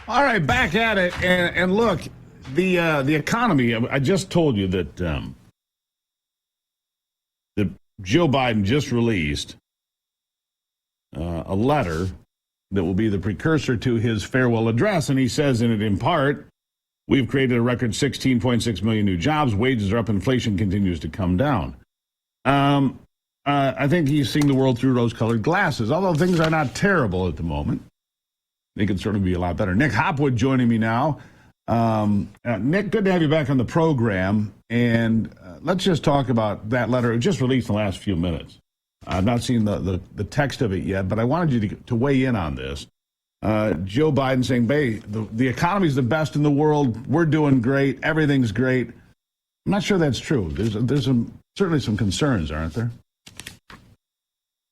All right, back at it, and look, the economy. I just told you that that Joe Biden just released a letter that will be the precursor to his farewell address, and he says in it, in part, we've created a record 16.6 million new jobs. Wages are up. Inflation continues to come down. I think he's seeing the world through rose-colored glasses, although things are not terrible at the moment. They could certainly be a lot better. Nick Hopwood joining me now. Nick, good to have you back on the program. And let's just talk about that letter. It just released in the last few minutes. I've not seen the text of it yet, but I wanted you to weigh in on this. Joe Biden saying, "Hey, the economy's the best in the world. We're doing great. Everything's great." I'm not sure that's true. There's certainly some concerns, aren't there?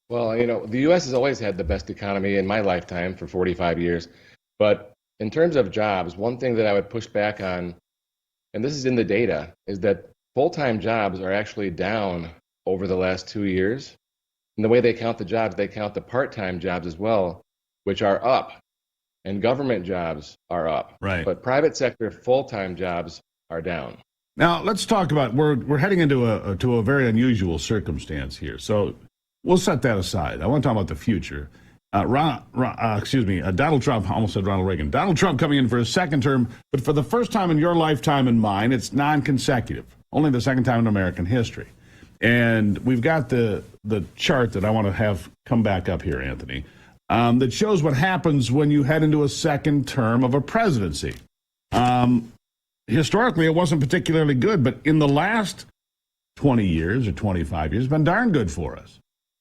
Well, the U.S. has always had the best economy in my lifetime for 45 years. But in terms of jobs, one thing that I would push back on, and this is in the data, is that full-time jobs are actually down over the last 2 years. And the way they count the jobs, they count the part-time jobs as well, which are up. And government jobs are up. Right. But private sector full-time jobs are down. Now, let's talk about, we're heading into a very unusual circumstance here. So we'll set that aside. I want to talk about the future. Donald Trump, I almost said Ronald Reagan. Donald Trump coming in for his second term, but for the first time in your lifetime and mine, it's non-consecutive. Only the second time in American history. And we've got the chart that I want to have come back up here, Anthony, that shows what happens when you head into a second term of a presidency. Historically, it wasn't particularly good, but in the last 20 years or 25 years, it's been darn good for us.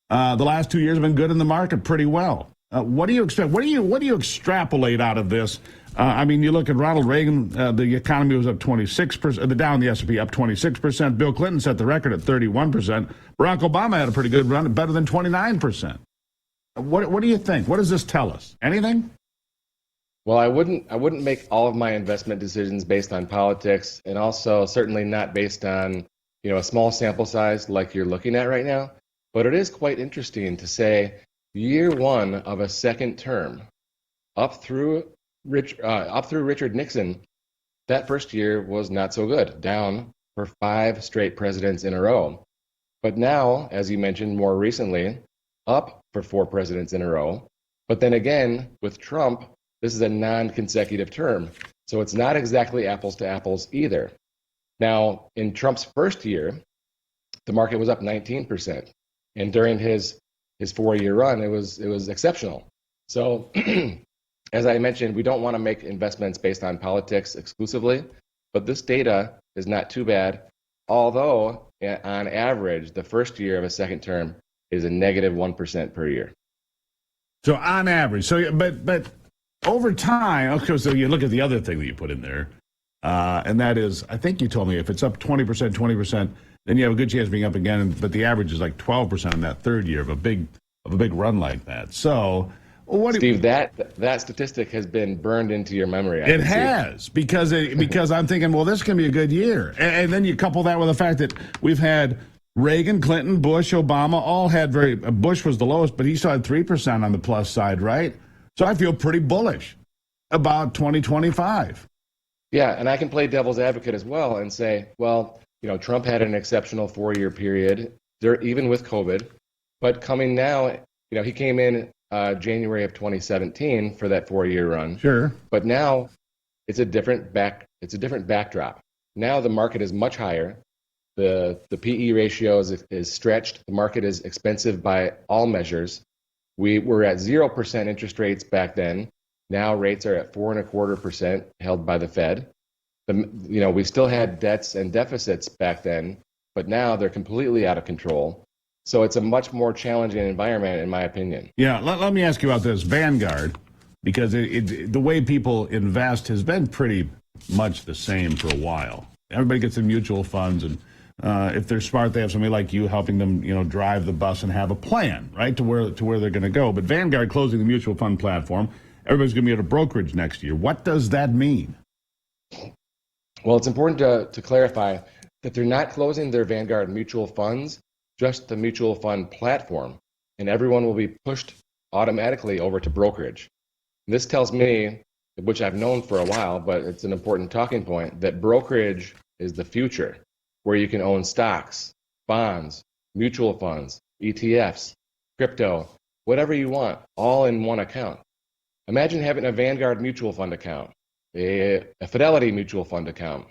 The last 2 years have been good in the market pretty well. What do you expect? What do you extrapolate out of this? You look at Ronald Reagan, the economy was up 26%, the Dow and the S&P up 26%. Bill Clinton set the record at 31%. Barack Obama had a pretty good run, better than 29%. What do you think? What does this tell us? Anything? Well, I wouldn't make all of my investment decisions based on politics, and also certainly not based on, a small sample size like you're looking at right now. But it is quite interesting to say year one of a second term, up through Richard Nixon, that first year was not so good, down for 5 straight presidents in a row. But now, as you mentioned more recently, up for 4 presidents in a row. But then again, with Trump, this is a non-consecutive term. So it's not exactly apples to apples either. Now, in Trump's first year, the market was up 19%. And during his 4-year run, it was exceptional. So, as I mentioned, we don't want to make investments based on politics exclusively, but this data is not too bad. Although, on average, the first year of a second term is a negative 1% per year. So on average, but over time, okay. So you look at the other thing that you put in there, and that is, I think you told me if it's up 20%, then you have a good chance of being up again. But the average is like 12% in that third year of a big run like that. So, Steve, that statistic has been burned into your memory. It has, because I'm thinking, well, this can be a good year, and then you couple that with the fact that we've had Reagan, Clinton, Bush, Obama all had Bush was the lowest, but he still had 3% on the plus side, right? So I feel pretty bullish about 2025. Yeah, and I can play devil's advocate as well and say, well, Trump had an exceptional 4-year period, even with COVID. But coming now, he came in January of 2017 for that 4-year run. Sure. But now it's a different backdrop. Now the market is much higher. The PE ratio is stretched. The market is expensive by all measures. We were at 0% interest rates back then. Now rates are at 4.25% held by the Fed. We still had debts and deficits back then, but now they're completely out of control. So it's a much more challenging environment, in my opinion. Yeah, let me ask you about this Vanguard, because the way people invest has been pretty much the same for a while. Everybody gets in mutual funds, and if they're smart, they have somebody like you helping them, drive the bus and have a plan, right, to where they're going to go. But Vanguard closing the mutual fund platform, everybody's going to be at a brokerage next year. What does that mean? Well, it's important to clarify that they're not closing their Vanguard mutual funds, just the mutual fund platform, and everyone will be pushed automatically over to brokerage. This tells me which I've known for a while, but it's an important talking point, that brokerage is the future, where you can own stocks, bonds, mutual funds, ETFs, crypto, whatever you want, all in one account. Imagine having a Vanguard mutual fund account, a Fidelity mutual fund account,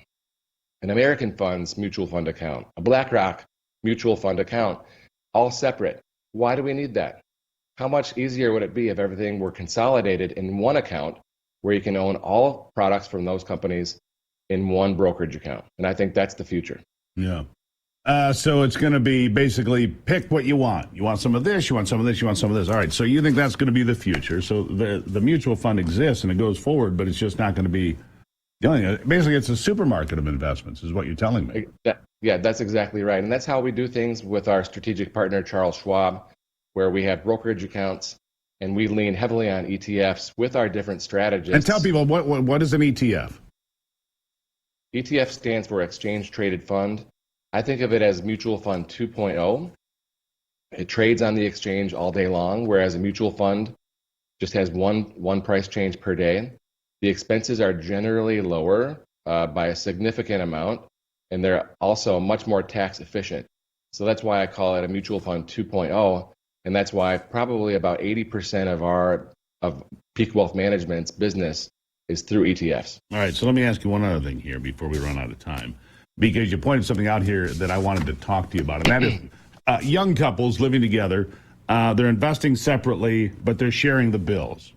an American Funds mutual fund account, a BlackRock mutual fund account, all separate. Why do we need that? How much easier would it be if everything were consolidated in one account where you can own all products from those companies in one brokerage account? And I think that's the future. Yeah. So it's going to be basically pick what you want. You want some of this, you want some of this, you want some of this. All right, so you think that's going to be the future. So the mutual fund exists and it goes forward, but it's just not going to be the only thing. Basically, it's a supermarket of investments is what you're telling me. Yeah, that's exactly right. And that's how we do things with our strategic partner, Charles Schwab, where we have brokerage accounts and we lean heavily on ETFs with our different strategists. And tell people, what is an ETF? ETF stands for Exchange Traded Fund. I think of it as mutual fund 2.0. It trades on the exchange all day long, whereas a mutual fund just has one price change per day. The expenses are generally lower by a significant amount, and they're also much more tax efficient. So that's why I call it a mutual fund 2.0, and that's why probably about 80% of Peak Wealth Management's business is through ETFs. All right, so let me ask you one other thing here before we run out of time, because you pointed something out here that I wanted to talk to you about, and that is young couples living together. They're investing separately, but they're sharing the bills.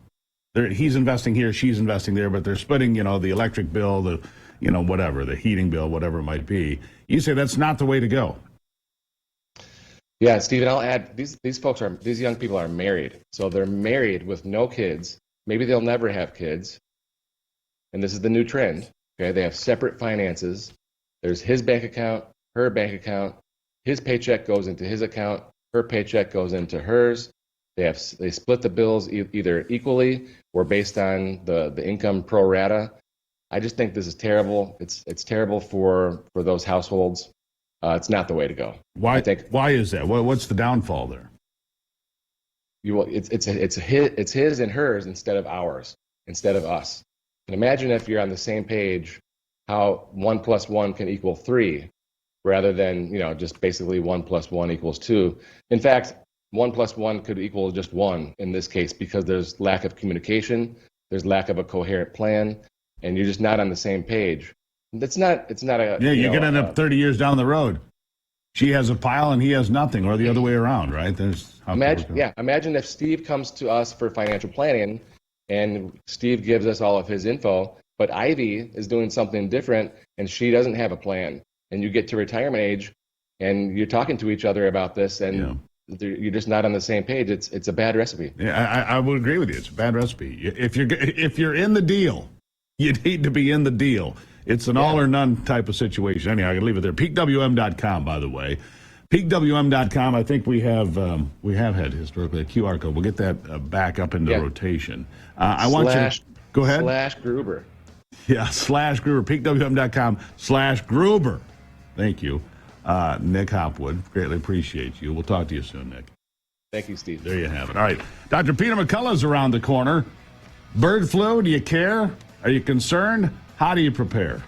He's investing here, she's investing there, but they're splitting, the electric bill, the whatever, the heating bill, whatever it might be. You say that's not the way to go. Yeah, Stephen, I'll add, these young people are married. So they're married with no kids. Maybe they'll never have kids. And this is the new trend. Okay, they have separate finances. There's his bank account, her bank account. His paycheck goes into his account. Her paycheck goes into hers. They split the bills either equally or based on the income pro rata. I just think this is terrible. It's terrible for those households. It's not the way to go. Why is that? What's the downfall there? It's his and hers instead of ours, instead of us. And imagine if you're on the same page, how 1 + 1 can equal 3, rather than just basically 1 + 1 = 2. In fact, 1 + 1 could equal just 1 in this case because there's lack of communication, there's lack of a coherent plan, and you're just not on the same page. It's not a you can end up 30 years down the road. She has a pile and he has nothing, or the other way around, right? Imagine if Steve comes to us for financial planning, and Steve gives us all of his info, but Ivy is doing something different, and she doesn't have a plan. And you get to retirement age, and you're talking to each other about this, and you're just not on the same page. It's a bad recipe. Yeah, I would agree with you. It's a bad recipe. If you're in the deal, you need to be in the deal. It's an all or none type of situation. Anyhow, I can leave it there. PeakWM.com, by the way. PeakWM.com, I think we have had historically a QR code. We'll get that back up into rotation. I want you to go ahead. /Gruber. Yeah, /Gruber. PeakWM.com /Gruber. Thank you. Nick Hopwood, greatly appreciate you. We'll talk to you soon, Nick. Thank you, Steve. There you have it. All right. Dr. Peter McCullough's around the corner. Bird flu, do you care? Are you concerned? How do you prepare?